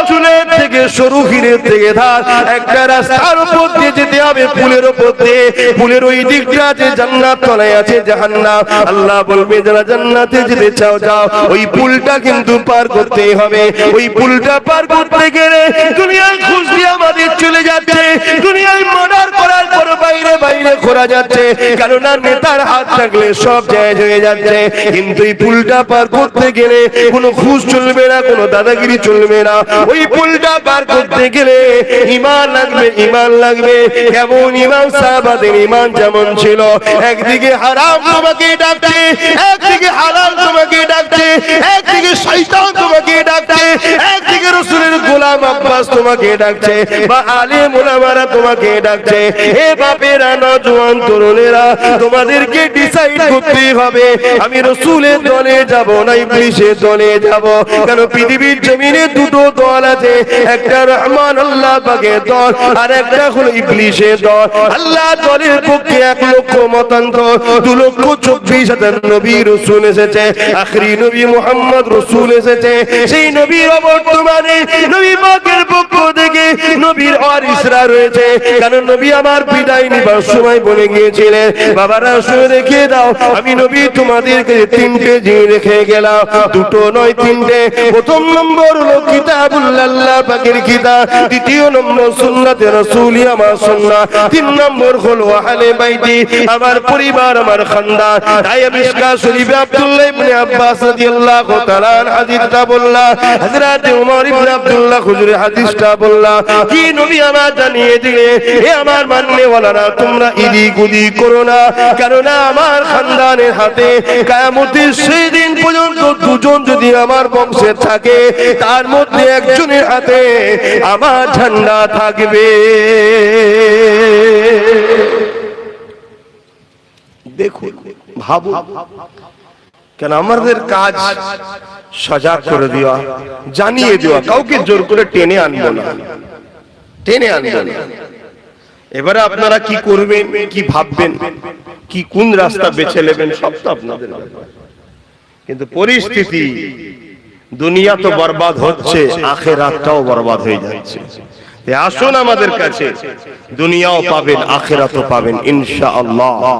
S1: চুলের থেকে সরু, হিরের থেকে ধার, একটা রাস্তার উপর দিয়ে যেতে হবে, পুলের উপর দিয়ে। পুলের ওই দিকটা যে জান্নাত, তলায় আছে জাহান্নাম। আল্লাহ বলবে যারা জান্নাতে যেতে চাও যাও, ওই পুলটা কিন্তু পার করতে হবে। ওই পুলটা পার করতে গেলে দুনিয়ায় খুশ দিয়ে আমাদের চলে যাচ্ছে, দুনিয়ায় মার্ডার করার পর বাইরে বাইরে ঘোরা যাচ্ছে, কেননা নেতার হাত থাকলে সব জায়গায় হয়ে যাচ্ছে। কিন্তু এই পুলটা পার করতে গেলে কোনো খুশ চলবে না, কোনো দাদাগিরি চলবে না। ওই পুলটা পার করতে গেলে ঈমান লাগবে, ঈমান লাগবে। কেমন ঈমান? সাহাবাদের ঈমান যেমন ছিল। একদিকে হারাম তোমাকে ডাকছে, একদিকে হালাল তোমাকে ডাকছে, একদিকে শয়তান তোমাকে ডাকছে, একদিকে রাসূলের গোলাম আব্বাস তোমাকে ডাকছে, বা আলেম ওলামারা তোমাকে ডাকছে। এ বাপেরা, নওজোয়ান তরুণেরা, তোমাদেরকে ডিসাইড করতে হবে আমি রাসূলের দলে যাব না ইবলিসের দলে যাব। কারণ পৃথিবীর জমিনে দুটো দল আছে, একটা রহমান আল্লাহ পাকের দল, আর একটা হলো ইবলিসের দল। আল্লাহ দলের পক্ষে 1 লক্ষ মতান্তর, 2,24,000 নবী রাসূল এসেছে, আখরি নবী মুহাম্মদ রাসূল এসেছে। সেই নবীর বর্তমানে নবী পাকের পক্ষ থেকে নবীর ওয়ারিসরা রয়েছে। কারণ নবী আমার বিদায় নিবার সময় বলে গিয়েছিলেন, বাবারা শুনে রেখে দাও, আমি নবী তোমাদেরকে 3টে জিনিস রেখে গেলাম, 2টো নয় 3টে। প্রথম নম্বর হলো কিতাবুল্লাহ, আল্লাহ পাকের কিতাব। দ্বিতীয় নম্বর সুন্নাতে রাসূলি, আমার সুন্নাহ। 3 নম্বর হলো আহলে বাইতি, আমার পরিবার, আমার খানদান। তাই মিশকাত শরীফে আব্দুল্লাহ ইবনে আব্বাস রাদিয়াল্লাহু তাআলা হাদিসটা বললা, হযরত ওমর ইবনে আব্দুল্লাহ হুজুরের হাদিসটা বললা, কি নবী আমার জানিয়ে দিলে, এ আমার মাননেওয়ালারা, তোমরা ইদিক উদিক করো না, কেননা আমার খানদানের হাতে কিয়ামতের সেই দিন পর্যন্ত 2জন যদি আমার বংশের থাকে, তার মধ্যে একজনের হাতে আমার ঝান্ডা থাকবে। দেখুন, ভাবুন, কেন আমাদের কাজ সজাগ করে দেওয়া, জানিয়ে দেওয়া, কাউকে জোর করে টেনে আনবো না, টেনে আনবো না। এবারে আপনারা কি করবেন, কি ভাববেন, কি কোন রাস্তা বেছে নেবেন, সব তো আপনাদের ব্যাপার। কিন্তু পরিস্থিতি, দুনিয়া তো বরবাদ হচ্ছে, আখিরাতটাও বরবাদ হয়ে যাচ্ছে। আসুন আমাদের কাছে, দুনিয়াও পাবেন, আখিরাতও পাবেন ইনশাআল্লাহ।